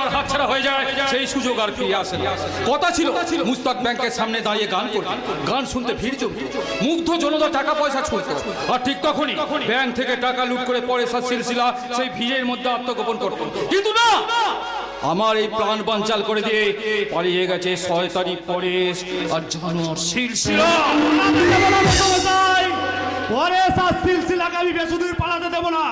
একবার হাতছাড়া হয়ে যায় সেই সুযোগ আর ফিরে আসে না। কথা ছিল মুস্তাক ব্যাংকের সামনে দাঁড়িয়ে গান করবে, গান শুনতে ভিড় জমবে, মুগ্ধ জনতা টাকা পয়সা ছুঁড়ত। আর ঠিক তখনই ব্যাংক থেকে টাকা লুট করে পরেশার সিলসিলা সেই ভিড়ের মধ্যে আত্মগোপন করত। কিন্তু না, আমার এই প্রাণ বানচাল করে দিয়ে পালিয়ে গেছে শয়তানি পরেশ আর জানোয়ার সিলসিলা। পরেশ আর সিলসিলাকে আমি বেশিদূর পালাতে দেবো না।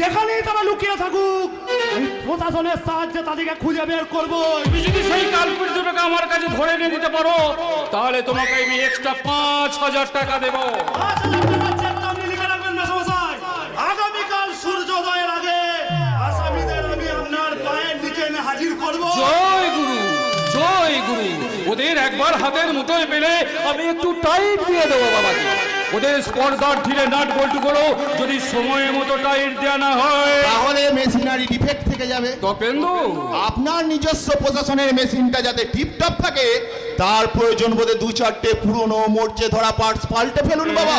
যেখানেই তারা লুকিয়ে থাকুক আমি প্রশাসনের সাহায্যে তাদেরকে খুঁজে বের করবো। তুমি যদি সেই কালপিট দুটোকে আমার কাছে ধরে নিয়ে দিতে পারো তাহলে তোমাকে আমি এক্সট্রা 5,000 টাকা দেবো। আগামীকাল সূর্যোদয়ের আগে আসামিদের আমি আপনার পায়ের নিচে এনে হাজির করব। জয় গুরু, জয় গুরু। ওদের একবার হাতের মুঠোয় পেলে আমি একটু টাইট দিয়ে দেবো বাবাজি। ওদের স্পর্ধার ঢিলে নাট বল্টু করো, যদি সময়ের মতো টাইট দেওয়া না হয় তাহলে মেশিনারি ডিফেক্ট থেকে যাবে। তপেন্দু, আপনার নিজস্ব প্রশাসনের মেশিনটা যাতে টিপটপ থাকে তার প্রয়োজন বোধে 2-4টে পুরনো মরচে ধরা পার্টস পাল্টে ফেলুন বাবা।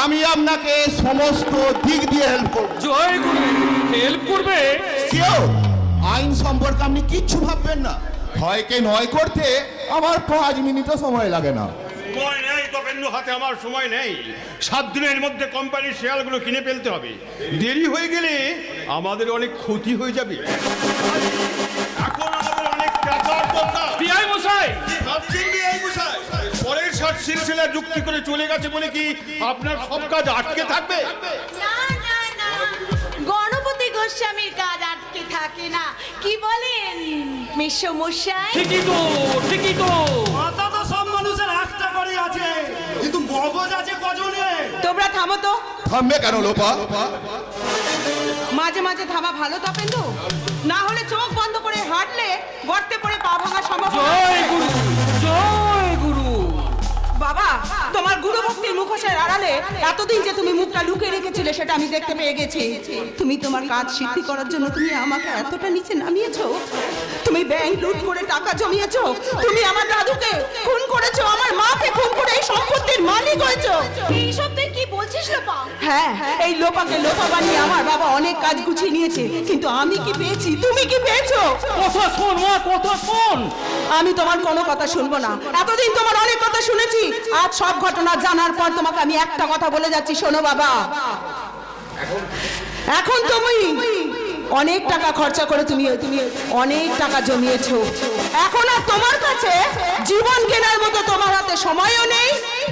আমি আপনাকে সমস্ত দিক দিয়ে হেল্প করব। জয় গুরু। হেল্প করবে? শিওর। আইন সম্পর্কে আপনি কিচ্ছু ভাববেন না। হয়কে নয় করতে আমার 5 মিনিটও সময় লাগে না। সময় নেই তপেন্দু, হাতে আমার সময় নেই। 7 দিনের মধ্যে কোম্পানির শেয়ারগুলো কিনে ফেলতে হবে। দেরি হয়ে গেলে আমাদের অনেক ক্ষতি হয়ে যাবে। এখন আমাদের অনেক টাকার দরকার। বিআই মশাই, ভাবছেন বিআই মশাই পরের সাথে সিলসিলা যুক্তি করে চলে গেছে বলে কি আপনার সব কাজ আটকে থাকবে? না না না, গণপতি গোস্বামীর কাজ আটকে থাকে না। কি বলেন মেসমশাই? ঠিকই তো, ঠিকই তো। মাথা তো সব মানুষের একটা করে আছে, কিন্তু মগজ আছে কজনে? তোমরা থামো তো। থামবে কেন লোপা? মাঝে মাঝে থামা ভালো তপেন্দু, না হলে চোখ বন্ধ করে হাঁটলে গর্তে পড়ে পা ভাঙার সম্ভাবনা। জয় গুরু, জয় গুরু। বাবা, তোমার গুরু ভক্তির মুখোশের আড়ালে এতদিন যে তুমি মুখটা লুকিয়ে রেখেছিলে সেটা আমি দেখতে পেয়ে গেছি। তুমি তোমার কাজ সিদ্ধি করার জন্য তুমি আমাকে এতটা নিচে নামিয়েছো। তুমি ব্যাংক লুট করে টাকা জমিয়েছো, তুমি আমার দাদুকে খুন করেছো, আমার মাকে খুন করে এই সম্পত্তির মালিক হয়েছো। এইসব তুই কি বলছিস লোপা? হ্যাঁ, এই লোপাকে লোপা বানিয়ে আমার বাবা অনেক কাজ গুছিয়ে নিয়েছে, কিন্তু আমি কি পেয়েছি, তুমি কি পেয়েছো? কথা শোন মা, কথা শোন। আমি তোমার কোনো কথা শুনবো না। এতদিন তোমার অনেক কথা শুনেছি, আজ সব ঘটনা জানার পর তোমাকে আমি একটা কথা বলে যাচ্ছি, শোনো বাবা। এখন তুমি অনেক টাকা খরচা করে তুমি অনেক টাকা জমিয়েছো। এখন আর তোমার কাছে জীবন কেনার মতো তোমার হাতে সময়ও নেই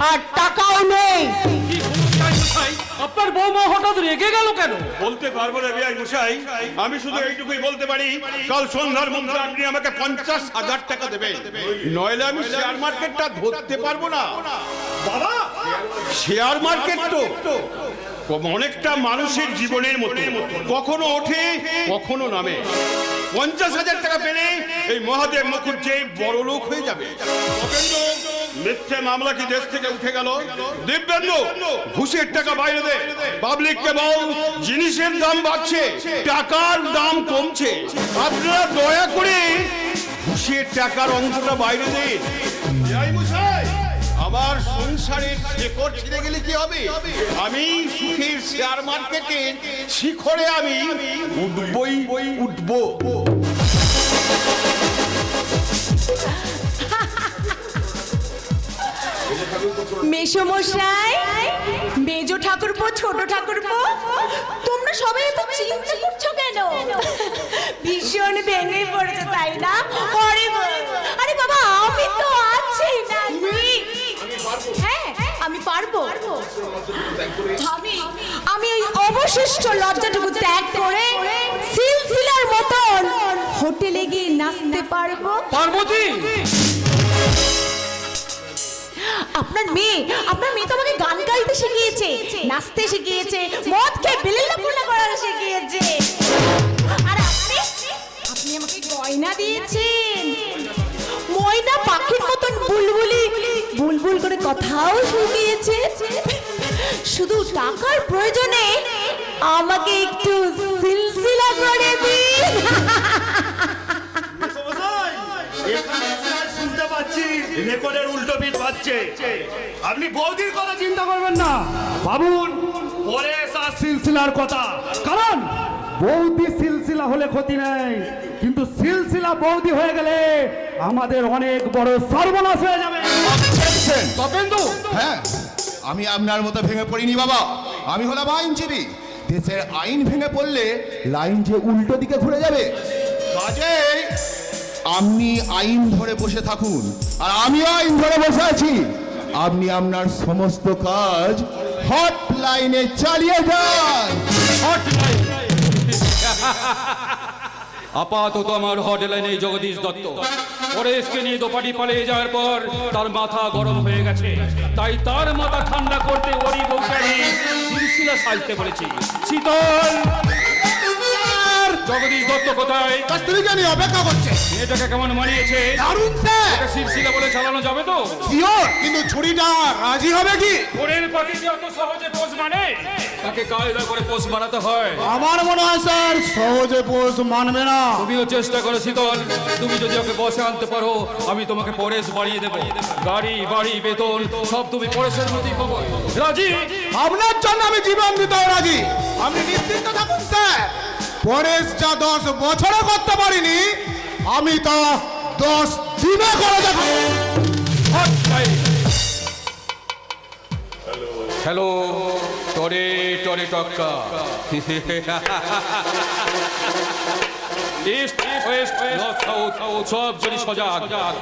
আর টাকাও নেই। আপনার বৌমা হঠাৎ রেগে গেল কেন? বলতে পারবো না বিআই মশাই, আমি শুধু এইটুকুই বলতে পারি কাল সন্ধ্যার মধ্যে আপনি আমাকে 50,000 টাকা দেবেন, নইলে আমি শেয়ার মার্কেটটা ধরতে পারবো না। বাবা, শেয়ার মার্কেট তো অনেকটা মানুষের জীবনের মতো, কখনো ওঠে কখনো নামে। 50,000 টাকা পেলে এই মহাদেব মুখুজ্জে বড় লোক হয়ে যাবে। মিথ্যে মামলা কি দেশ থেকে উঠে গেল? দিব্যেন্দু, ঘুষের টাকা বাইরে দে। পাবলিককে বল জিনিসের দাম বাড়ছে, টাকার দাম কমছে। আপনারা দয়া করে ঘুষের টাকার অঙ্কটা বাইরে দিন। জয় মশাই, আমার সংসারের শেকড় ছিঁড়ে গেলে কি হবে? আমি সুখের শেয়ার মার্কেটে শিখরে আমি উঠবই উঠবো। মেসমশাই, মেজো ঠাকুরপো, ছোট ঠাকুরপো, তোমরা সবাই এত চিন্তা করছো কেন? ভীষণ ভেঙে পড়েছে তাই না? আরে বাবা, আমি তো আছি না। হ্যাঁ, আমি পারবো। আমি ওই অবশিষ্ট লজ্জাটুকু ত্যাগ করে সিলসিলার মতন হোটেলে গিয়ে নাচতে পারবো। পার্বতী, আপনার মেয়ে তো আমাকে গান গাইতে শিখিয়েছে, নাচতে শিখিয়েছে, মদ খেয়ে বিলীলাপনা করা শিখিয়েছে। আর আপনি আমাকে গয়না দিয়েছেন, ময়না পাখির মতন বুলবুল করে কথাও শিখিয়েছে। শুধু টাকার প্রয়োজনে আমাকে একটু সিলসিলা করে দিন। শুনতে পাচ্ছি রেকর্ডের উল্টো পিঠ বাজছে। আপনি বৌদির কথা চিন্তা করবেন না, ভাবুন পরেশ আর সিলসিলার কথা। কারণ বৌদি সিলসিলা হলে ক্ষতি নেই, কিন্তু সিলসিলা মেয়েরা বৌদি হয়ে গেলে আমাদের অনেক বড় সর্বনাশ হয়ে যাবে। Objection! তপেন্দু, হ্যাঁ, আমি আপনার মতো ভেঙে পড়িনি বাবা। আমি হলাম আইনজীবী। দেশের আইন ভেঙে পড়লে লাইন যে উল্টো দিকে ঘুরে যাবে। কাজেই আপনি আইন ধরে বসে থাকুন, আর আমি আইন ধরে বসে আছি। আপনি আপনার সমস্ত কাজ হটলাইনে চালিয়ে যান। হটলাইন। আপাতত আমার হটলাইনে জগদীশ দত্ত। পরেশকে নিয়ে দোপাটি পালিয়ে যাওয়ার পর তার মাথা গরম হয়ে গেছে, তাই তার মাথা ঠান্ডা করতে ওরই বউটাকে সিলসিলা সাজতে বলেছি। শীতল, জগদীশ দত্ত কোথায়? স্ত্রীকে নিয়ে অপেক্ষা করছে। মেয়েটাকে কেমন মানিয়েছে? দারুণ স্যার। ওকে সিলসিলা বলে চালানো যাবে তো? শিওর, কিন্তু ছুরিটা রাজি হবে কি? ওরের পাখি যে অত সহজে পোষ মানে, তাকে কায়দা করে পোষ মানাতে হয়। আমার মনে হয় স্যার সহজে পোষ মানবে না। তুমিও চেষ্টা করো শীতল, তুমি যদি ওকে বসে আনতে পারো আমি তোমাকে পরেশ বাড়িয়ে দেবো। গাড়ি বাড়ি বেতন সব তুমি পরেশের মতোই পাবো। রাজি? আপনার জন্য আমি জীবন দিতেও রাজি। আপনি নিশ্চিন্ত থাকুন স্যার। পরেশ যা 10 বছরে করতে পারিনি, আমি তা 10 দিনে করে দেবো। হ্যালো, টরে টরে টক্কা। ইস্ট ওয়েস্ট নর্থ সাউথ সব জনি সজাগ।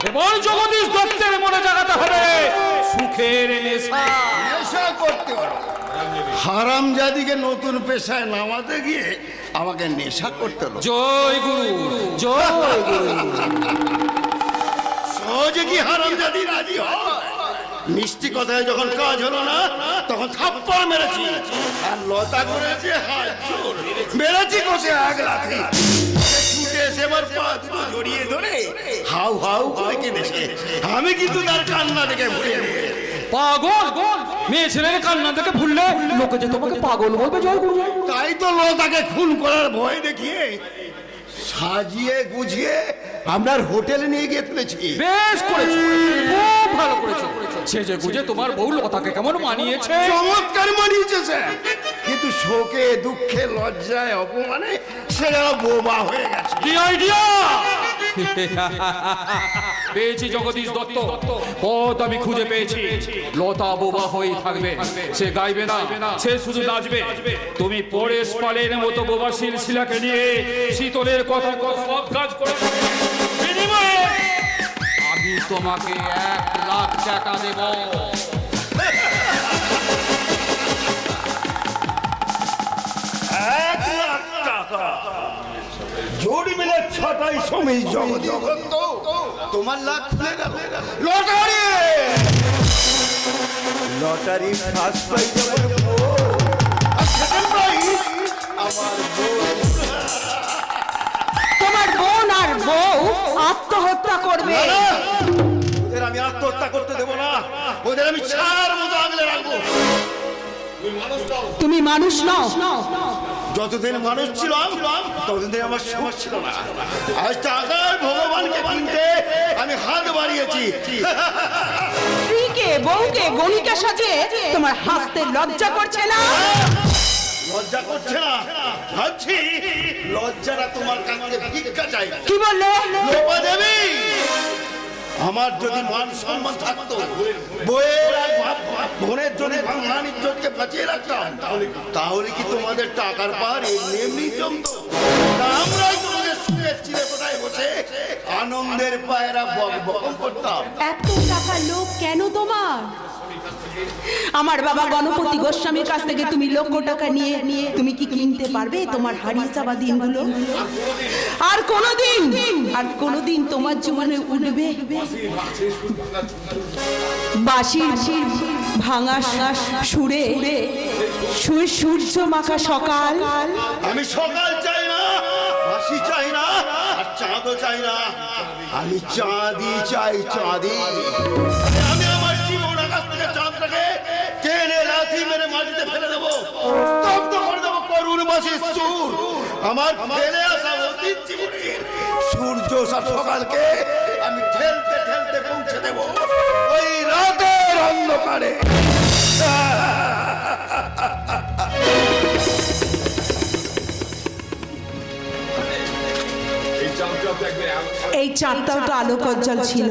এবার জগদীশ দত্তের মনে জাগাতে হবে সুখের নেশা। নেশা করতে পারো। হারামজাদিকে নতুন পেশায় নামাতে গিয়ে আমাকে নেশা করতে হলো। জয় গুরু, জয় গুরু। সহজে কি হারামজাদি রাজি হয়? মিষ্টি কথায় যখন কাজ হলো না, তখন থাপ্পড় মেরেছি, আর লতা করেছে হাত জোর, মেরেছি কষে এক লাথি। সে ছুটে এসে আমার পা দুটো জড়িয়ে ধরে হাউ হাউ করে কেঁদেছে। আমি কিন্তু তার কান্না দেখে ভুলে গেছি। পাগল, মেয়ে ছেলের কান্না দেখে ভুললে লোকে যে তোমাকে পাগল বলবে। জয় গুরু। তাই তো লতাকে খুন করার ভয় দেখিয়ে সাজিয়ে গুছিয়ে আপনার হোটেলে নিয়ে গিয়ে তুলেছি। বেশ করেছো, খুব ভালো করেছো। সেজে গুজে তোমার বউ লতাকে কেমন মানিয়েছে। চমৎকার মানিয়েছে স্যার, কিন্তু শোকে দুঃখে লজ্জায় অপমানে সে যেন বোবা হয়ে গেছে। কি আইডিয়া পেয়েছি জগদীশ দত্ত, পথ আমি খুঁজে পেয়েছি। লতা বোবা হয়ে থাকবে, সে গাইবে না, সে শুধু নাচবে। তুমি পরেশ পালের মতো বোবা সিলসিলাকে নিয়ে শীতলের কথা সব কাজ করে বিনিময়ে আমি তোমাকে 1 লাখ টাকা দেব। 1 লাখ টাকা জোড়ি মিলে 6টাই সময় জগৎ। তোমার লাখ খুলে গেল। লটারি, লটারি ফার্স্ট প্রাইজ আমার বউ, আর সেকেন্ড প্রাইজ আমার বউ। তোমার বোন আর বউ আত্মহত্যা করবে। ওদের আমি আত্মহত্যা করতে দেবো না, ওদের আমি ছাড় মতো আগলে রাখবো। তুমি মানুষ নও। যতদিন মানুষ ছিলাম ততদিন আমার সুখ ছিল না। আজ টাকার ভগবানকে কিনতে আমি হাত বাড়িয়েছি। স্ত্রীকে বউকে গণিকা সাজে তোমার হাসতে লজ্জা করছে না? লজ্জা করছে না? ভাবছি লজ্জাটা তোমার কাছ থেকে ভিক্ষা চাই। কি বললে? লোপা দেবী, আমার যদি মান সম্মান থাকতো, বইয়ের আর বোনের যদি মান ইজ্জতকে বাঁচিয়ে রাখতাম, তাহলে কি তোমাদের টাকার পার এমনি এমনি জমতো? তা আমরাই তোমাদের সুখের চিরে কোথায় বসে আনন্দের পায়রা বকবকম করতাম। এত টাকা লোভ কেন তোমার? আমার বাবা গণপতি গোস্বামীর কাছ থেকে তুমি লক্ষ টাকা নিয়ে তুমি কি কিনতে পারবে তোমার হারিয়ে যাওয়া দিনগুলো? আর কোনোদিন তোমার জীবনে উঠবে বাঁশির ভাঙা সুরে সূর্য মাখা সকাল? আমি সকাল চাই না, হাসি চাই না, আর চাঁদও চাই না। আমি চাঁদি চাই, চাঁদি। আমি আমার জীবন আকাশ থেকে চাঁদটাকে টেনে লাথি মেরে মাটিতে ফেলে দেবো, স্তব্ধ করে দেবো করুণ বাসির সুর। আমার ফেলে আসা অতীত জীবনের সূর্য সকালকে আমি ঠেলতে ঠেলতে পৌঁছে দেবো ওই রাতের অন্ধকারে। এই চাঁদটাও তো আলো কজ্জ্বল ছিল,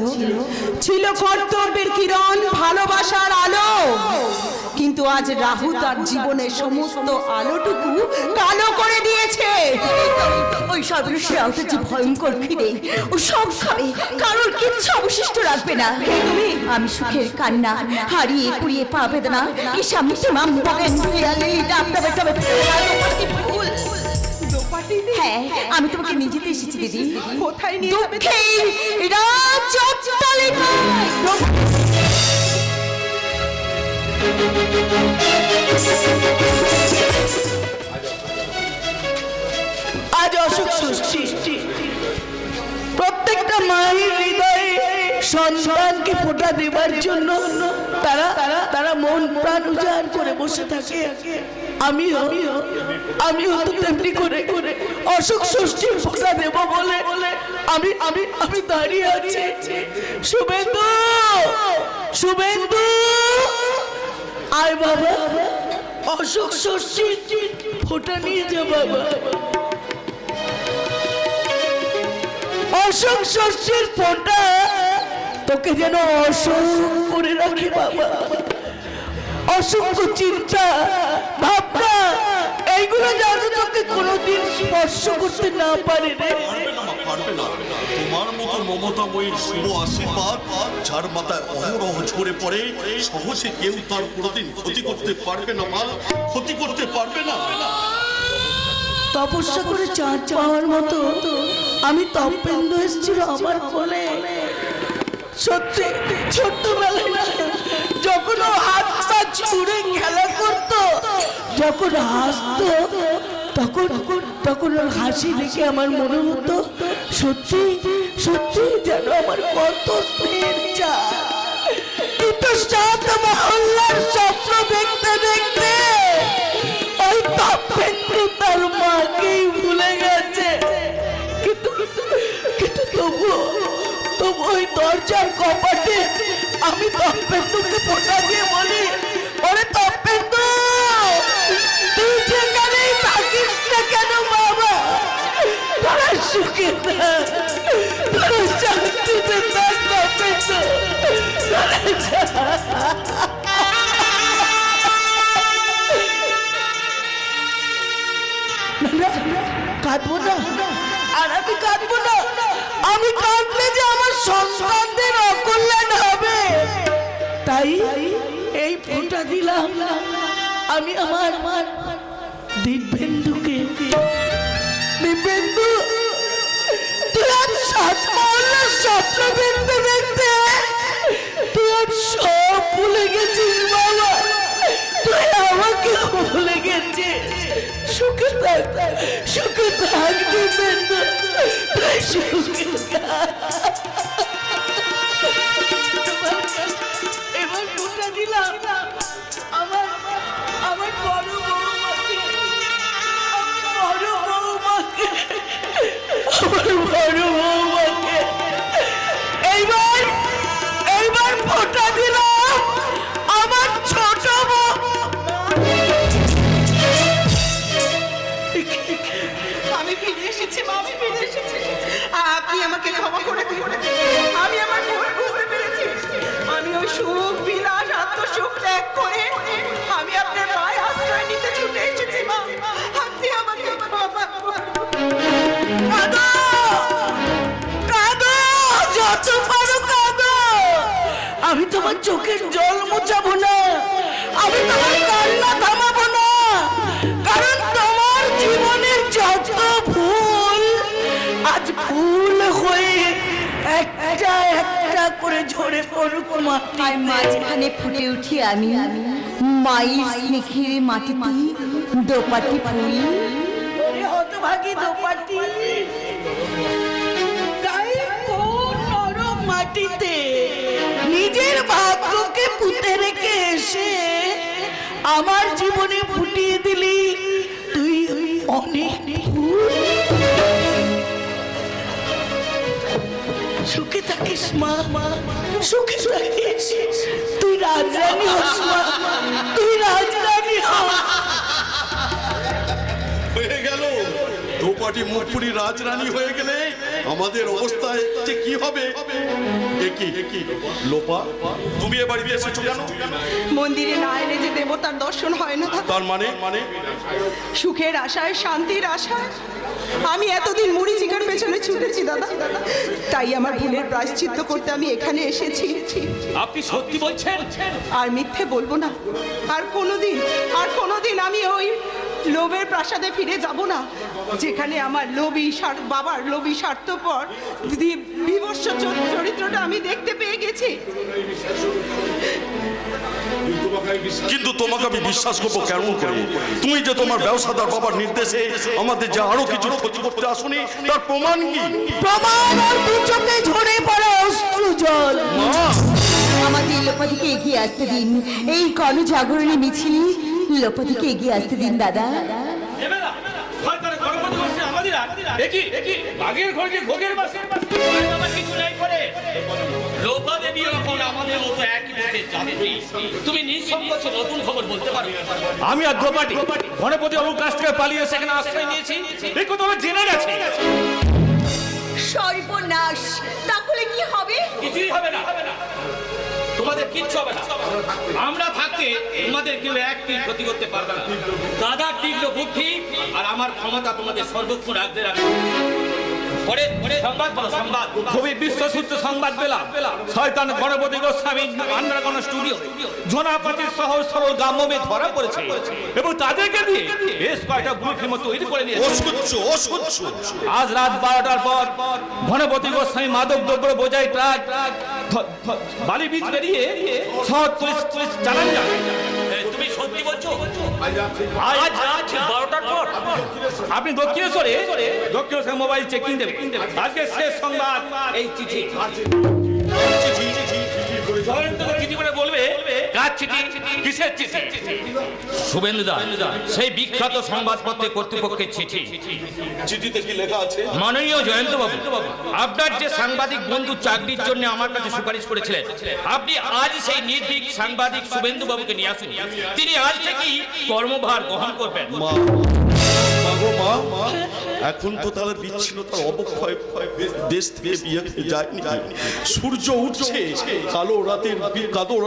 ছিল কর্তব্যের কিরণ, ভালোবাসার আলো। কিন্তু আজ রাহু তার জীবনের সমস্ত আলোটুকু কালো করে দিয়েছে। ওই সর্বশেষ যে ভয়ঙ্কর খিদে ও সব খাবে, কারোর কিচ্ছু অবশিষ্ট রাখবে না। তুমি আমি সুখের কান্না হারিয়ে কুড়িয়ে পা বেদনা কি সামনে মাম বগেন পিয়ালে ডাবটা বেটা ফুল। হ্যাঁ, আমি তোমাকে নিজেতে এসেছি দিদি। কোথায় নিয়ে যাবে? দুঃখে রাজচট্টলিকায়। আজ অশোক ষষ্ঠী, প্রত্যেকটা মায়ের হৃদয়ে সন্তানকে ফোঁটা দেবার জন্য তারা মন প্রাণ উজাড় করে বসে থাকে। আমিও তো তেমনি করে অশোক ষষ্ঠীর ফোঁটা দেব বলে আমি দাঁড়িয়ে আছি। শুভেন্দু, শুভেন্দু, আয় বাবা, অশোক ষষ্ঠীর ফোঁটা নিয়ে যা বাবা। অশোক ষষ্ঠীর ফোঁটা তোকে যেন অশোক করে রাখি বাবা। অসংখ্য চিন্তা ভাবনা এইগুলো যেন তোকে কোনোদিন স্পর্শ করতে না পারে রে। পারবে না তোমার মতো মমতাময়ীর শুভ আশীর্বাদ যার মাথায় অহরহ ঝরে পড়ে, সহজে কেউ তার কোনোদিন ক্ষতি করতে পারবে না মা, ক্ষতি করতে পারবে না। তপস্যা করে চাঁদ পাওয়ার মতো আমি তপেন্দ্র এসেছিল আমার কোলে। সত্যি ছোট্টবেলায় না, যখন ও হাত পা ছুঁড়ে খেলা করতো, যখন হাসতো, তখন ওর হাসি দেখে আমার মনে হতো সত্যি সত্যি যেন আমার কত স্নেহের চাঁদ। কিন্তু সাত মহল্লার স্বপ্ন দেখতে দেখতে ওই তপেন্দ্র তার মাকেই ভুলে গেছে। কিন্তু তবু ওই দরজার কপাটে আমি তপেন্দ্রকে ফোঁটা দিয়ে বলি, ওরে তপেন্দ্র, তুই যেখানেই থাকিস না কেন বাবা, তোরা সুখে থাক, তোরা শান্তিতে থাক তপেন্দ্র, কাঁদবো না, আর আমি কাঁদবো না। আমি কাঁদলে যে আমার সন্তানদের অকল্যাণ হবে, তাই এই ফোঁটা দিলাম আমি আমার দিব্যেন্দুকে। দিব্যেন্দু, তুই আজ সাত মহল্লার স্বপ্ন দেখতে দেখতে তুই আজ সব ভুলে গেছিস বাবা, তুই আমাকে ভুলে গেছিস। সুখে থাক, সুখে থাক দিব্যেন্দু, তুই সুখে থাক। এবার ফোঁটা দিলাম আমার বড় বৌমাকে, আমার বড় বৌমাকে। এইবার ফোঁটা দিলাম আমার ছোট বউ। আমি ফিরে এসেছি মা, আমি ফিরে এসেছি। আপনি আমাকে ক্ষমা করে দিন, আমি আমার ভুল বুঝতে পেরেছি। আমি ওই সুখ বিলাস আত্মসুখ ত্যাগ করে আমি আপনার পায়ে আশ্রয় নিতে ছুটে এসেছি মা, আপনি আমাকে ক্ষমা করুন। কাঁদো, কাঁদো, যত পারো কাঁদো। আমি তোমার চোখের জল মোছাবো না, আমি তোমার কান্না থামাবো না, কারণ তোমার জীবনের যত ভুল আজ ভুল হয়ে একটা একটা করে ঝরে পড়ুক আর মাঝখানে ফুটে উঠি আমি মায়ের স্নেহের মাটিতে দোপাটি ফুল। হতভাগী দোপাটি গায়ে কোন নরম মাটিতে নিজের ভাগ্যকে পুঁতে রেখে এসে আমার জীবনে ফুটিয়ে দিলি তুই অনেক ফুল। সুখে থাকিস মা, সুখে থাকিস, তুই রাজরানী হস মা, তুই রাজরানী হস। হয়ে গেল দোপাটি মুখপুরি রাজরানী হয়ে গেলে আমাদের অবস্থায় যে কি হবে। কি লোপা, তুমি এ বাড়িতে এসেছো কেন? মন্দিরে না এলে যে দেবতার দর্শন হয় না দাদা। তার মানে সুখের আশায়, শান্তির আশায় আমি এতদিন মুড়ি চিকার পেছনে ছুটেছি দাদা। তাই আমার ভুলের প্রায়শ্চিত্ত করতে আমি এখানে এসেছি। আপনি সত্যি বলছেন? আর মিথ্যে বলবো না। আর কোনোদিন আমি ওই লোভের প্রাসাদে ফিরে যাব না, যেখানে আমার বাবার লোভী স্বার্থপর বিভৎস চরিত্রটা আমি দেখতে পেয়ে গেছি। কিন্তু তোমাকে আমি বিশ্বাস করবো কেমন করে? তুমি যে তোমার ব্যবসাদার বাবার নির্দেশে আমাদের যে আরো কিছু ক্ষতি করতে আসুনি, তার প্রমাণ কি? প্রমাণ আর দু চোখে ঝরে পড়ে অশ্রু জল। আমাদের লোপাদিকে এগিয়ে আসতে দিন, এই গণজাগরণী মিছিল লোপাদিকে এগিয়ে আসতে দিন দাদা। তুমি নিঃসংকোচে নতুন খবর বলতে পারো। আমি আর দ্রৌপদী গণপতি বাবুর কাছ থেকে পালিয়ে সেখানে আশ্রয় নিয়েছি, এই কথা আমার জেনে গেছে। সর্বনাশ, তাহলে কি হবে? কিছুই হবে না, তোমাদের কিচ্ছু হবে না। আমরা থাকতে তোমাদের কেউ এক তিল ক্ষতি করতে পারবে না। দাদার তীব্র বুদ্ধি আর আমার ক্ষমতা তোমাদের সর্বক্ষণ রাখতে রাখবে। খুবই বিশ্বসূত্র সংবাদ পেলাম, শয়তান গণপতি গোস্বামী আন্ডারগ্রাউন্ড স্টুডিও জোনাপাতির সহজ সরল গ্রাম্য মেয়ে ধরা পড়েছে এবং তাদেরকে দিয়ে বেশ কয়েকটা ব্লু ফিল্ম তৈরি করে নিয়েছে। আজ রাত 12টার পর গণপতি গোস্বামী মাদক দ্রব্য বোঝাই ট্রাক বালি বীজ বেরিয়ে শহর পুলিশ চালান যাবে। তুমি সত্যি বলছো? আজ রাত 12টার পর আপনি দক্ষিণেশ্বরে মোবাইল চেকিং দেবেন। আজকে শেষ সংবাদ এই চিঠি। চিঠি করে বলবে কার চিঠি, কিসের চিঠি? শুভেন্দুদা, সেই বিখ্যাত সংবাদপত্রের কর্তৃপক্ষের চিঠি। চিঠিতে কি লেখা আছে? মাননীয় জয়ন্ত বাবু, আপনার যে সাংবাদিক বন্ধু চাকরির জন্য আমার কাছে সুপারিশ করেছিলেন, আপনি আজ সেই নির্ভীক সাংবাদিক শুভেন্দু বাবুকে নিয়ে আসুন। তিনি আজ থেকেই কর্মভার গ্রহণ করবেন। এখন তো তাহলে বিচ্ছিন্নতার অবক্ষয় দেশ থেকে বিয়ে যায়নি। সূর্য উঠছে, কালো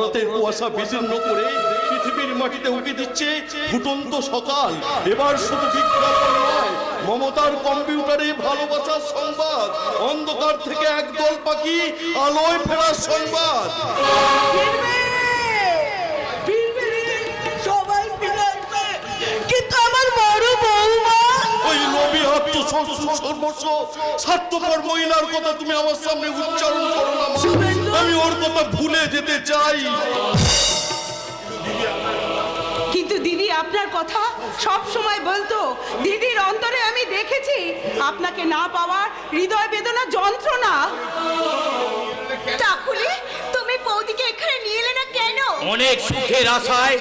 রাতের কুয়াশা বিদীর্ণ করে পৃথিবীর মাটিতে উঠে দিচ্ছে ফুটন্ত সকাল। এবার শুধু বিজ্ঞাপন নয়, মমতার কম্পিউটারে ভালোবাসার সংবাদ, অন্ধকার থেকে একদল পাখি আলোয় ফেরার সংবাদ। সবাই ফিরে আসবে, কিন্তু আমার বড় বৌমা ওই লোভী সর্বস্ব স্বার্থপর মহিলার কথা তুমি আমার সামনে উচ্চারণ করো না। আমি ওর কথা ভুলে যেতে চাই। কিন্তু দিদি আপনার কথা সব সময় বলতো। দিদির অন্তরে আমি দেখেছি আপনাকে না পাওয়ার হৃদয় বেদনা, যন্ত্রণা। তাহলে তুমি বৌদিকে এখানে নিয়ে এলে না কেন? অনেক সুখের আশায়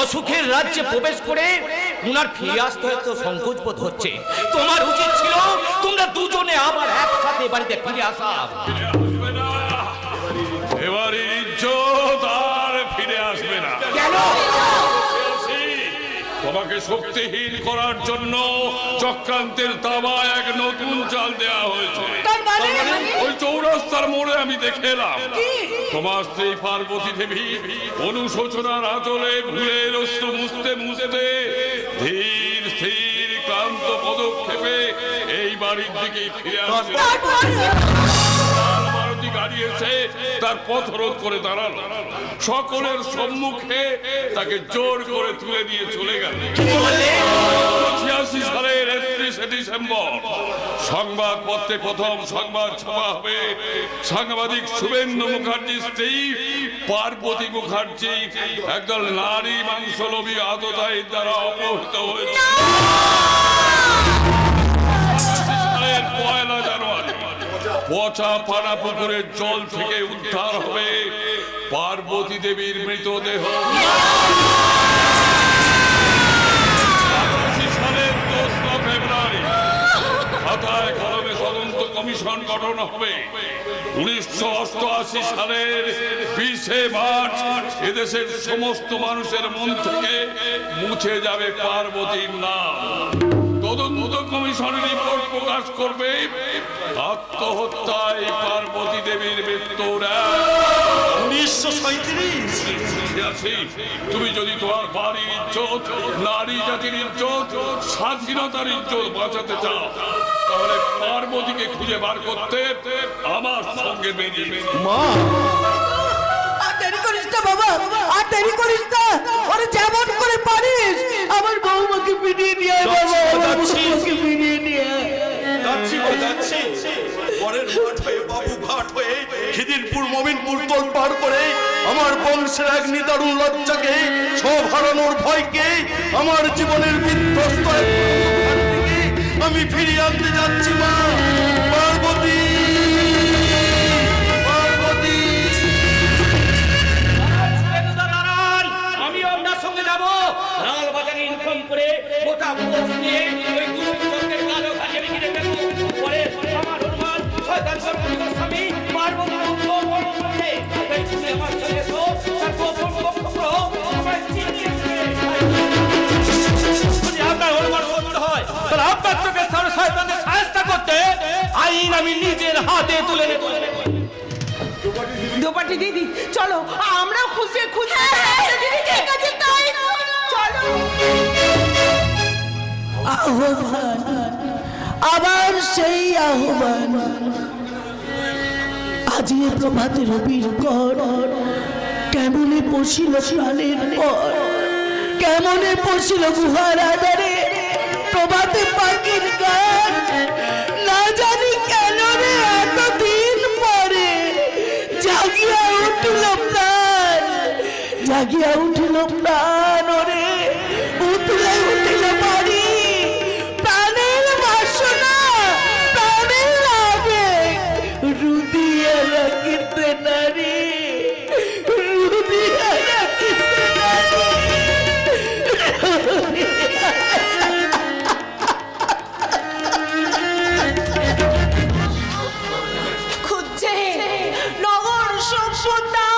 অসুখের রাজ্যে প্রবেশ করে উনার ফিরে আসতে হয়তো সংকোচ বোধ হচ্ছে। তোমার উচিত ছিল তোমরা দুজনে আবার একসাথে বাড়িতে ফিরে আসা। এবারে ইজ্জত আর ফিরে আসবে না। কেন? তোমাকে শক্তিহীন করার জন্য চক্রান্তের তাবায় এক নতুন চাল দেয়া হয়েছে। ওই চৌরাস্তার মোড়ে আমি দেখে এলাম তোমার স্ত্রী পার্বতী দেবী অনুশোচনার আঁচলে ভুলের অশ্রু মুছতে মুছতে ধীর স্থির ক্লান্ত পদক্ষেপে এই বাড়ির দিকে ফিরে আসবে। মারুতি গাড়ি এসে তার পথ রোধ করে দাঁড়ালো, সকলের সম্মুখে তাকে জোর করে তুলে দিয়ে চলে গেল। 86 সালের 31 ডিসেম্বর সংবাদপত্রে প্রথম সংবাদ ছাপা হবে সাংবাদিক শুভেন্দু মুখার্জির স্ত্রী পার্বতী মুখার্জি একদল নারী মাংসলোভী আততায়ীর দ্বারা অপহৃত হয়েছে। 1 জানুয়ারি পচা পানা পুকুরের জল থেকে উদ্ধার হবে পার্বতী দেবীর মৃতদেহ। 85 সালের 2 ফেব্রুয়ারি খাতায় কলমে তদন্ত কমিশন গঠন হবে। 1988 সালের 20 মার্চ এদেশের সমস্ত মানুষের মন থেকে মুছে যাবে পার্বতীর নাম। তদন্ত কমিশন রিপোর্ট প্রকাশ করবে আত্মহত্যায় পার্বতী দেবীর মৃত্যুর 1937 তুমি যদি তোমার বাড়ির ইজ্জত, নারী জাতির ইজ্জত, স্বাধীনতার ইজ্জত বাঁচাতে চাও, তাহলে পার্বতীকে খুঁজে বার করতে আমার সঙ্গে বেরিয়ে মা আর দেরি করিস না বাবা, আর দেরি করিস না। ওরে যেমন করে পারিস আমার বৌমাকে ফিরিয়ে নিয়ে আয় বাবা, আমার বৌমাকে ফিরিয়ে নিয়ে আয়। যাচ্ছি পরের ঘাট হয়ে বাবু ঘাট হয়ে খিদিরপুর মমিনপুর তোল পার করে আমার বংশের এক নিদারুণ লজ্জাকে, সব হারানোর ভয়কে, আমার জীবনের বিধ্বস্ত আমি ফিরিয়ে আনতে যাচ্ছি মা পার্বতী। পার্বতী আমি আপনার সঙ্গে যাব। লাল বাজারে ইনকাম করে গোটা ভোজ নিয়ে ওই দুর্নীতির কালো কাজে কিনে দেব। পরে আমার হনুমান শয়তান স্বামী পার্বতী বড় করছে। তাই তুমি আমার সঙ্গে এসো, তার গোপন বক্তব্য আমায় চিনিয়ে দেবে। যদি আপনার হনুমান সত্য হয় তাহলে আপনার চোখের সামনে শয়তানদের সাহায্য করতে আইন আমি নিজের হাতে তুলে নেব। দোপাটি দিদি চলো, আমরাও খুঁজে খুঁজে ঠিক আছে তাই চলো। আহ্বান, আবার সেই আহ্বান। আজি প্রভাতের বীরকর কেমনে পশিল প্রাণের পর, কেমনে পশিল গুহার আধারে প্রভাতে পাখির গান। না জানি কেন রে এতদিন পরে জাগিয়া উঠিল প্রাণ, জাগিয়া উঠিল প্রাণ ওরে, উঠলে উঠিল বাড়ি। প্রাণের বাসনা, প্রাণের আবেগ রুদিয়া রাখিতে নারী, রুদিয়া রাখিতে নারী। খুঁজছে নগর সভ্যতা,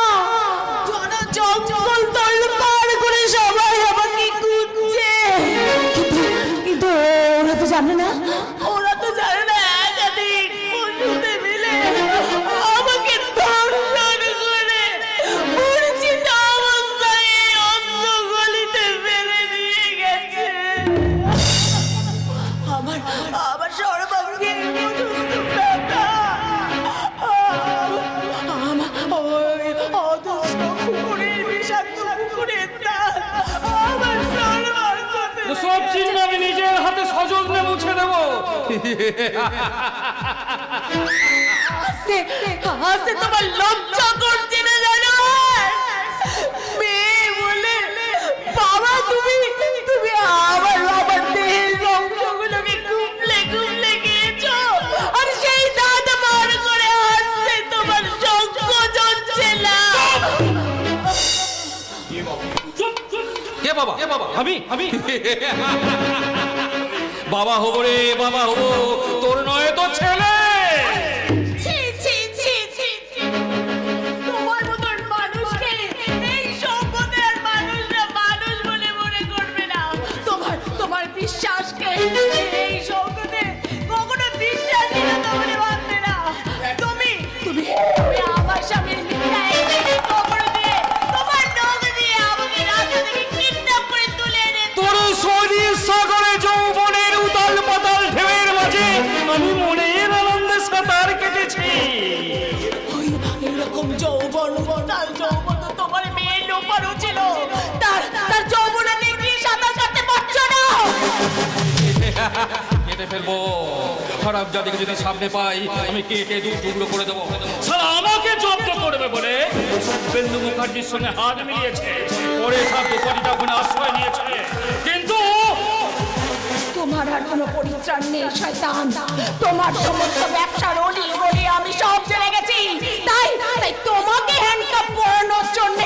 জঙ্গল তল পার করে সবাই আমাকে খুঁজছে। কিন্তু ওরা তো জানে না, ওরা তো জানে না একাধিক বন্ধুতে মিলে আমাকে ধর্ষণ করে পরিচিত অবস্থায় এই অন্ধ গলিতে ফেলে দিয়ে গেছে। আমার আমার সর্বাঙ্গে ব্যথা, ওই অদৃশ্য কুকুরের বিষাক্ত কুকুরের দাঁত আমার সর্বাঙ্গতে সব চিহ্ন আমি নিজের হাতে সযত্নে মুছে দেব। হাসতে হাসতে তোমার লজ্জা করছে না জানো? মেয়ে বলে বাবা তুমি তুমি আবার আমার দেহের অংশগুলোকে কুমলে কুমলে গিয়েছো, আর সেই দাঁত বার করে হাসতে তোমার সংকোচ হচ্ছে না। কে বাবা? আমি আমি বাবা হবো রে, বাবা হবো, তোর নয় তো ছেলে। ছি, ছি, ছি, ছি, ছি। তোমার মতন মানুষকে এই সম্প্রদায়ের মানুষরা মানুষ বলে মনে করবে না। তোমার বিশ্বাসকে এই সম্প্রদায় কখনো বিশ্বাসীরতা বলে ভাববে না। তুমি তুমি তুমি আমার স্বামীর মিথ্যায় কবর দিয়ে তোমার নখ দিয়ে আমাকে রাস্তা থেকে কিডন্যাপ করে তুলে এনে তোর শরীর সাগরে যৌবনের উতাল পাতাল ঢেউয়ের মাঝে আমি মনের আনন্দে সাঁতার কেটেছি। এরকম যৌবন তার যৌবন তো তোমার মেয়ে লোপারও ছিল, তার যৌবনে দেখিয়ে সাঁতার কাটতে পারছো না। কেটে ফেলবো, খারাপ জাতিকে যদি সামনে পাই আমি কেটে দু টুকরো করে দেবো। সারা আমাকে জব্দ করবে বলে শুভেন্দু মুখার্জির সঙ্গে হাত মিলিয়েছে, পরে সব দোকানিটা ওখানে আশ্রয় নিয়েছে। কিন্তু তোমার আর কোনো পরিত্রাণ নেই শয়তান, তোমার সমস্ত ব্যবসার অলি গলি আমি সব জেনে গেছি। তাই তাই তোমাকে হ্যান্ডকাপ পরানোর জন্য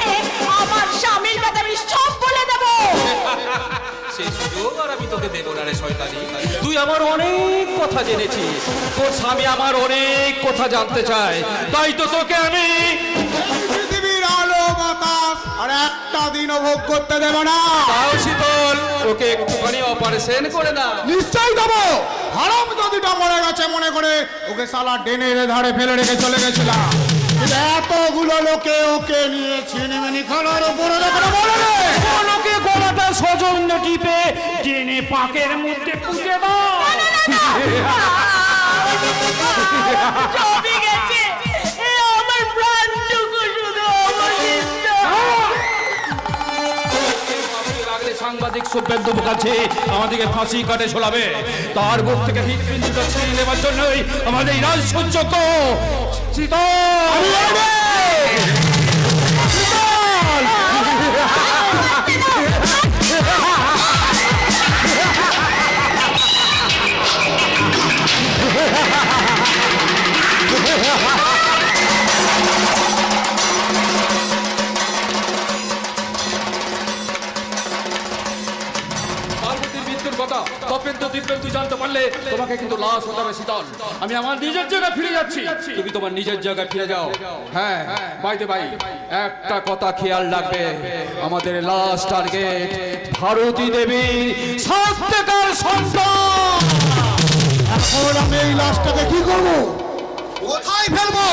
আমার স্বামীর কাছে আমি সব বলে দেব। সেই সুযোগ আর আমি তোকে দেবো না রে শয়তানি। তুই আমার অনেক কথা জেনেছিস, তোর স্বামী আমার অনেক কথা জানতে চায়, তাই তো তোকে আমি পৃথিবীর আলো বাতাস আর একটা একটা দিনও ভোগ করতে দেব না। তাও শীতল, ওকে একটুখানি অপারেশন করে না। নিশ্চয়ই দেবো। হারাম দাদিটা মরে গেছে মনে করে ওকে সালা ডেনের ধারে ফেলে রেখে চলে গেছিলাম। কিন্তু এতগুলো লোকে ওকে নিয়ে ছিনিমিনি খেলার উপরে দেখো বলে লোকে গলাটা সজন্য টিপে ডেনে পাকের মধ্যে পুঁতে দাও। সবই গেছে, এ আমার প্রাণটুকু শুধু অবশিষ্ট। সাংবাদিক শুভেন্দু মুখার্জি আমাদেরকে ফাঁসি কাটে ঝোলাবে, তার বুক থেকে হৃৎপিণ্ডটা ছিনিয়ে নেবার জন্যই আমাদের এই রাজসূচক কথা তপেন্দ্র দিব্যেন্দু জানতে পারলে তোমাকে কিন্তু লাশ হতে হবে শীতল। আমি আমার নিজের জায়গায় ফিরে যাচ্ছি, তুমি তোমার নিজের জায়গায় ফিরে যাও। হ্যাঁ বাইতে ভাই, একটা কথা খেয়াল রাখবে, আমাদের লাস্ট টার্গেট ভারতী দেবী সত্যকার সন্তান। এখন আমি এই লাশটাকে কি করবো, কোথায় ফেলবো?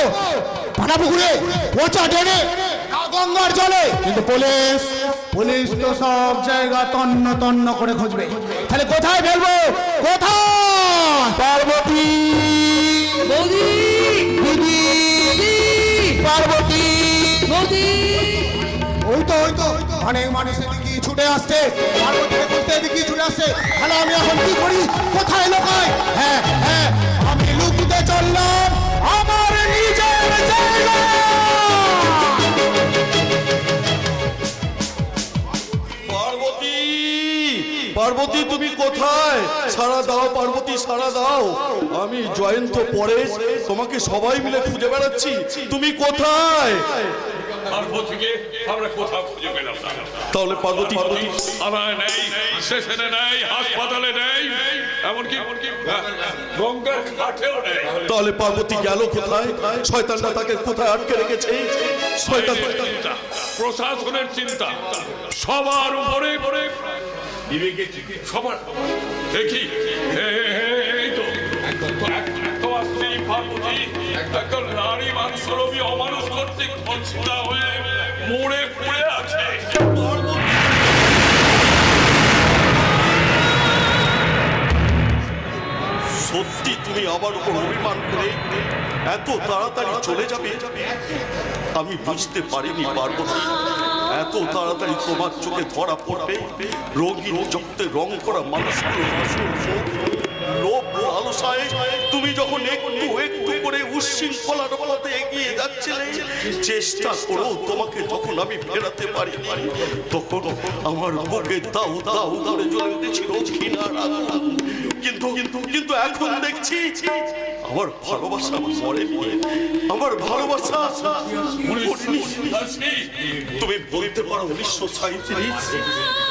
পানা পুকুরে, পচা ডেনে, না গঙ্গার জলে? কিন্তু পুলিশ তো সব জায়গা তন্ন তন্ন করে খুঁজবে। তাহলে কোথায় ফেলবো? কোথায়? পার্বতী বৌদি, দিদি, পার্বতী বৌদি, ওই তো অনেক মানুষ এদিকে ছুটে আসছে, পার্বতীকে খুঁজতে এদিকে ছুটে আসছে। তাহলে আমি এখন কি করি, কোথায় লুকাই? হ্যাঁ আমি লুকিয়ে চললাম আমার নিজের জায়গায়। পার্বতী তুমি কোথায়? সাড়া দাও পার্বতী, সাড়া দাও। আমি জয়ন্ত পরেশ, তোমাকে সবাই মিলে খুঁজে বেড়াচ্ছি, তুমি কোথায়? পার্বতীকে আমরা কোথাও খুঁজে পেলাম না। তাহলে পার্বতী থানায় নেই, স্টেশনে নেই, হাসপাতালে নেই, এমনকি গঙ্গার ঘাটেও নেই। তাহলে পার্বতী গেল কোথায়? শয়তানটা তাকে কোথায় আটকে রেখেছে? শয়তান চিন্তা, প্রশাসনের চিন্তা সবার উপরে সবার দেখি। এই তো তোমার স্ত্রী পার্বতী একজন নারী মানুষরবি অমানুষ কর্তৃক ধর্ষিতা হয়ে মরে পড়ে আছে। সত্যি তুমি আমার উপর অভিমান করে এত তাড়াতাড়ি চলে যাবে আমি বুঝতে পারিনি পার্বতী। এত তাড়াতাড়ি তোমার চোখে ধরা পড়বে রঙিন জগতে রং করা মানুষগুলো লোভ লালসায় তুমি যখন একটু একটু করে উচ্ছৃঙ্খলার পথে এগিয়ে যাচ্ছিলে, চেষ্টা করেও তোমাকে যখন আমি ফেরাতে পারিনি, তখন আমার বুকে দাউ দাউ করে জ্বলে উঠেছিল ঘৃণার আগুন। কিন্তু এখন দেখছি আমার ভালোবাসা মরেনি, আমার ভালোবাসা মরেনি। তুমি বলতে পারো 1937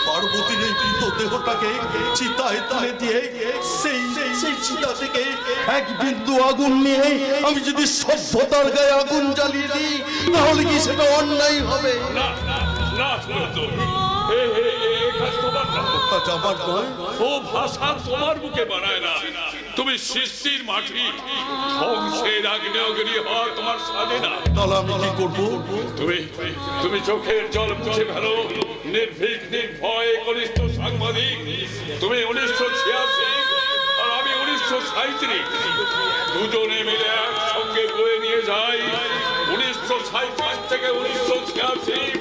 পার্বতীর এই মৃতদেহটাকে চিতায় তুলে দিয়ে সেই চিতা থেকে এক বিন্দু আগুন নিয়ে আমি যদি সভ্যতার গায়ে আগুন জ্বালিয়ে দিই, তাহলে কি সেটা অন্যায় হবে? না না, আমার নয়, ও ভাষা তোমার মুখে বানায় না। তুমি সৃষ্টির মাটি, ধ্বংসের আগ্নেয়গিরি হওয়া তোমার সাজে না। তাহলে আমি কি করবো? তুমি চোখের জল মুছে ফেলো, নির্ভীক নির্ভয় কনিষ্ঠ সাংবাদিক। তুমি 1986 আর আমি 1937, দুজনে মিলে একসঙ্গে বয়ে নিয়ে যাই 1937 থেকে 1986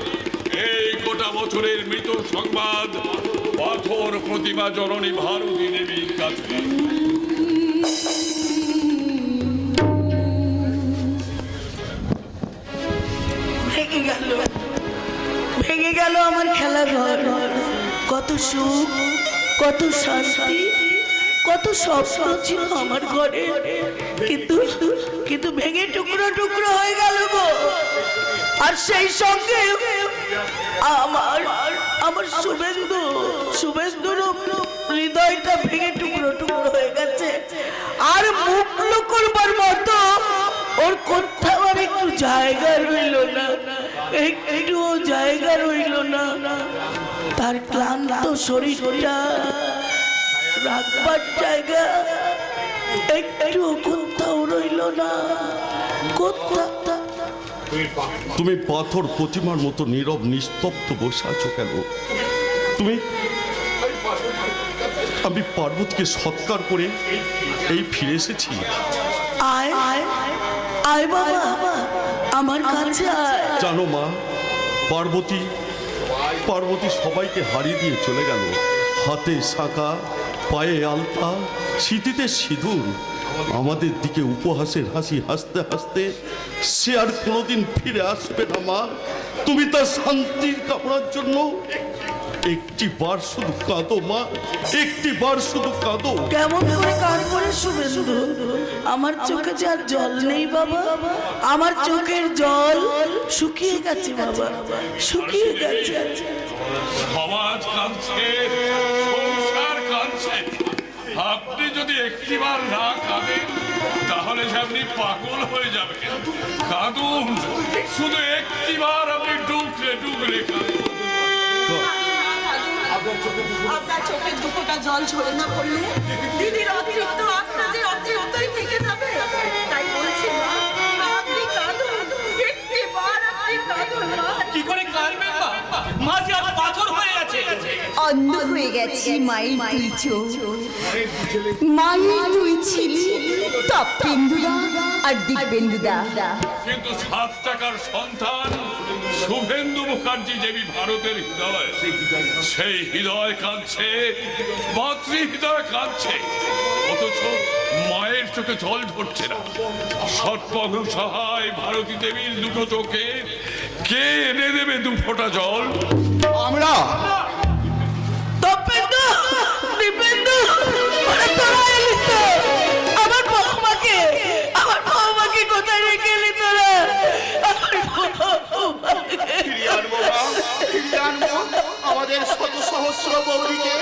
এই গোটা বছরের মৃত সংবাদ পাথর প্রতিমা জননী ভারতী দেবীর কাছে। ভেঙে গেল আমার খেলাঘর। কত সুখ, কত শান্তি, কত স্বপ্ন ছিল আমার ঘরে, কিন্তু ভেঙে টুকরো টুকরো হয়ে গেল গো। আর সেই সঙ্গে আমার শুভেন্দুর হৃদয়টা ভেঙে টুকরো টুকরো হয়ে গেছে। আর মুখ করবার মতো ওর কোথাও আর একটু জায়গা রইল না, একটু জায়গা রইল না, তার ক্লান্ত শরীরটা রাখবার জায়গা একটু কোথাও রইল না, কোথাও। তুমি পাথর প্রতিমার মতো নীরব নিস্তব্ধ বসে আছো কেন? তুমি, আমি পার্বতীকে সৎকার করে এই ফিরে এসেছি। আয় আয় আয় বাবা, আমার কাছে আয়। জানো মা, পার্বতী সবাইকে হারিয়ে দিয়ে চলে গেল। হাতে শাঁখা, পায়ে আলতা, স্মৃতিতে সিঁদুর, আমাদের দিকে উপহাসের হাসি হাসতে হাসতে সে আর কোনোদিন ফিরে আসবে না মা। তুমি তার শান্তির কামনার জন্য একটি বার শুধু কাঁদো মা, একটি বার শুধু কাঁদো। কেমন করে কান পড়ে শুভেন্দু, আমার চোখে যে আর জল নেই বাবা, আমার চোখের জল শুকিয়ে গেছে বাবা, শুকিয়ে গেছে। সমাজ কাঁদছে, সংসার কাঁদছে, আপনি যদি একটিবার না কাঁদেন তাহলে যে আপনি পাগল হয়ে যাবেন। কাঁদুন, শুধু একটিবার আপনি ডুকরে ডুকরে কাঁদুন। আপনার চোখের দুটোটা জল ঝরে না পড়লে দিদির অতৃপ্ত আত্মা যে অতৃপ্তই থেকে যাবে। তাই বলছি মা, আপনি কাঁদুন, একটিবার আপনি কাঁদুন মা। কি করে কাঁদবেন মা? মা যে আজ পাথর হয়ে গেছে। অন্ধ হয়ে গেছি মায়ের দুই চোখ, মায়ের দুই ছিলি, তপেন্দুদা আর দিব্যেন্দুদা। কিন্তু 7 টাকার সন্তান শুভেন্দু মুখার্জি দেবী ভারতের হৃদয়, সেই হৃদয় কাঁদছে, মাতৃ হৃদয় কাঁদছে, অথচ মায়ের চোখে জল ঝরছে না। সৎপঙ্গ সহায় ভারতী দেবীর দুটো চোখে কে এনে দেবে 2 ফোঁটা জল? আমরা। তপেন্দু, দিব্যেন্দু, ওরা তোরা এলি তো? আমার বৌমাকে কোথায় রেখে এলি তোরা? আমার বৌমাকে ফিরিয়ে আনবো মা, ফিরিয়ে আনবো আমাদের শত সহস্র বৌদিকে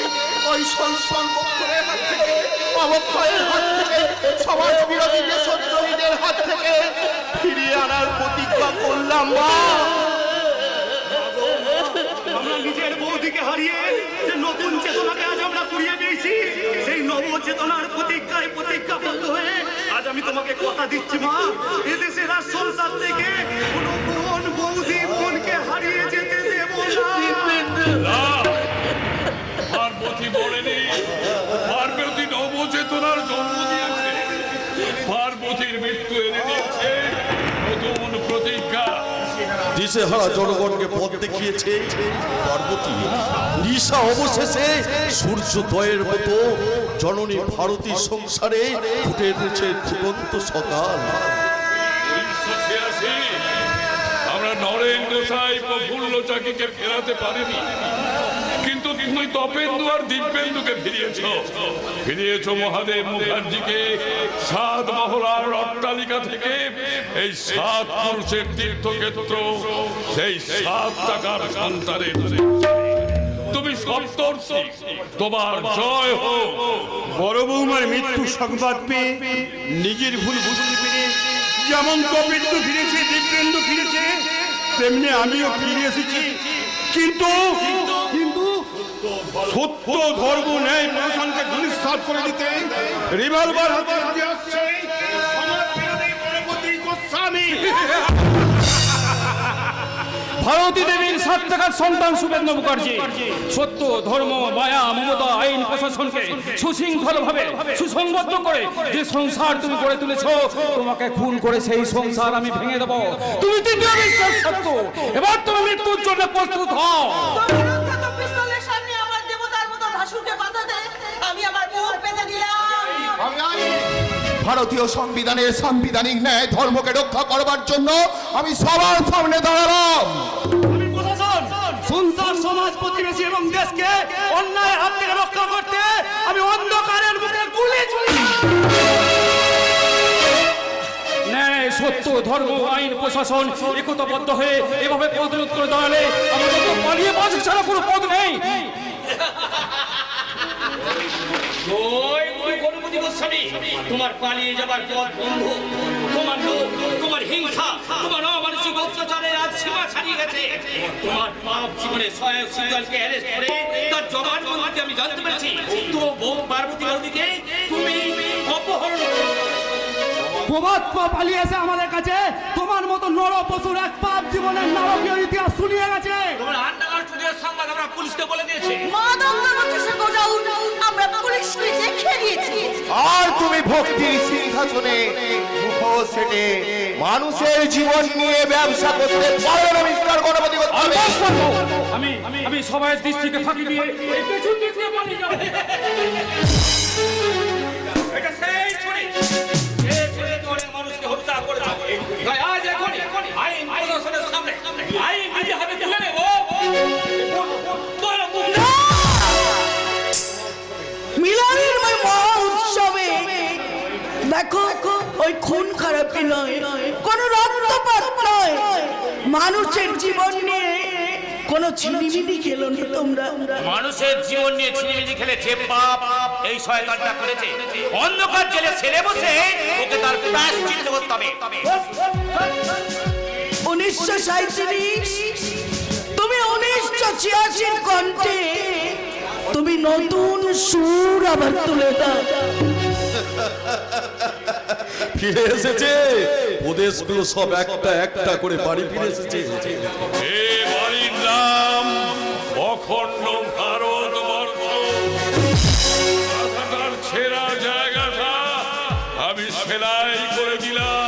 ওই সংসার বক্ষরের হাত থেকে, অবক্ষয়ের হাত থেকে, সমাজ বিরোধী দেশদ্রোহীদের হাত থেকে ফিরিয়ে আনার প্রতিজ্ঞা করলাম মা। আমরা নিজের বৌদিকে হারিয়ে যে নতুন চেতনাকে আজ আমরা কুড়িয়ে পেয়েছি, সেই নব চেতনার প্রতিজ্ঞাবদ্ধ হয়ে আজ আমি তোমাকে কথা দিচ্ছি মা, এদেশের আর সংসার থেকে কোনো বোন বৌদি বোনকে হারিয়ে যেতে দেব না। পার্বতী বলেনি, পার্বতী নবচেতনার জন্ম দিয়েছে, পার্বতীর মৃত্যু এনে দিয়েছে নতুন প্রতিজ্ঞা। দিশেহারা জনগণকে পথ দেখিয়েছে পার্বতী। নিশা অবশেষে সূর্যোদয়ের মতো জননী ভারতীর সংসারে ফুটে উঠেছে জীবন্ত সকাল। 1986 আমরা নরেন গোসাই প্রফুল্ল চাকিকে ফেরাতে পারিনি, কিন্তু তুমি তপেন্দু আর দিব্যেন্দুকে ফিরিয়েছো মহাদেব মুখার্জিকে 7 মহলার অট্টালিকা থেকে এই 7 পুরুষের তীর্থক্ষেত্র, সেই 7 টাকার সন্তানের। তুমি সপ্তর্ষি, তোমার জয় হোক। বড় বৌমার মৃত্যু সংবাদ পেয়ে নিজের ভুল বুঝতে পেরে যেমন কপিন্দু ফিরেছে, দিব্যেন্দু ফিরেছে, তেমনি আমিও ফিরে এসেছি। কিন্তু সত্য, ধর্ম, ন্যায়, প্রশাসনকে ধূলিসাৎ করে দিতে রিভলভার হাতে এগিয়ে আসছে সমাজবিরোধী পার্বতী গোস্বামী। ভারতী দেবীর 7 টাকার সন্তান শুভেন্দু মুখার্জি সত্য, ধর্ম, মায়া, মমতা, আইন প্রশাসনকে সুশৃঙ্খলভাবে সুসংবদ্ধ করে যে সংসার তুমি গড়ে তুলেছ, তোমাকে খুন করে সেই সংসার আমি ভেঙে দেব। তুমি তৃতীয় বিশ্বাস সত্য, এবার তুমি মৃত্যুর জন্য প্রস্তুত হও। পিস্তলের সামনে আমার দেবতার মতো ভাসুরকে বাধা দে, আমি আমার মুখ পেতে দিলাম। ভারতীয় সংবিধানের সাংবিধানিক ন্যায় ধর্মকে রক্ষা করবার জন্য আমি সবার সামনে দাঁড়ালাম। আমি প্রশাসন, সুন্দর সমাজ, প্রতিবেশী এবং দেশকে অন্যায় হাত থেকে রক্ষা করতে আমি অন্ধকারের মুখে গুলি ছুড়ি। ন্যায়, সত্য, ধর্ম, আইন প্রশাসন একতাবদ্ধ হয়ে এভাবে প্রতিরোধ করে দাঁড়ালে আমাদের তো পালিয়ে বাঁচা ছাড়া কোনো পথ নেই। তোমার পালিয়ে যাবার পথ বন্ধু, তোমার লোভ, তোমার হিংসা, তোমার গেছে। তোমার পাপ জীবনে সহায়ক শীতলকে অ্যারেস্ট করে তার জবানবন্দি আমি জানতে পেরেছি। তো বউ পার্বতী নদীকে তুমি অপহরণ করেছো। প্রবাদ পালিয়েছে আমাদের কাছে, তোমার মতো নর পশুর এক পাপ জীবনের নারকীয় ইতিহাস শুনিয়ে গেছে। তোমার আন্ডারগ্রাউন্ড চুরির সংবাদ আমরা পুলিশকে বলে দিয়েছি। মাদক দ্রব্য সে গোডাউন আমরা পুলিশকে দেখিয়ে দিয়েছি। আর তুমি ভক্তির সিংহাসনে মুখ সেটে মানুষের জীবন নিয়ে ব্যবসা করতে পারো না মিস্টার গণপতি গোস্বামী। আমি সবাই দৃষ্টিকে ফাঁকি দিয়ে এই পেছন দিক দিয়ে পালিয়ে যাব। এটা সেই চুরি যে চুরি করে মানুষকে হত্যা করেছে। তাই আজ এখন আইন প্রশাসনের সামনে আইন নিজে হাতে তুলে নেব। মিলনের মহা উৎসবে দেখো ওই খুন খারাপি নয়, কোনো রক্তপাত নয়, মানুষের জীবন নিয়ে কোনো ছিনিমিনি খেলো না তোমরা। মানুষের জীবন নিয়ে ছিনিমিনি খেলে যে পাপ এই শয়তানটা করেছে, অন্ধকার জেলে ছেলে বসে ওকে তার প্রায়শ্চিত্ত করতে হবে। 1937 তুমি 1986 কণ্ঠে তুমি নতুন সুর আবার তুলে দাও। ফিরে এসেছে, প্রদেশগুলো সব একটা একটা করে বাড়ি ফিরে এসেছে। এ বাড়ির নাম অখণ্ড ভারতবর্ষ। মাথাটার ছেঁড়া জায়গাটা আমি সেলাই করে দিলাম।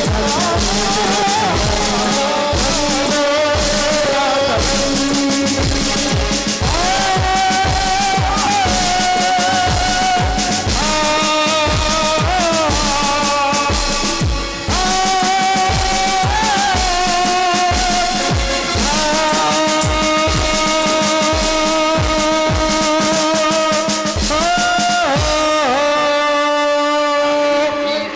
Shut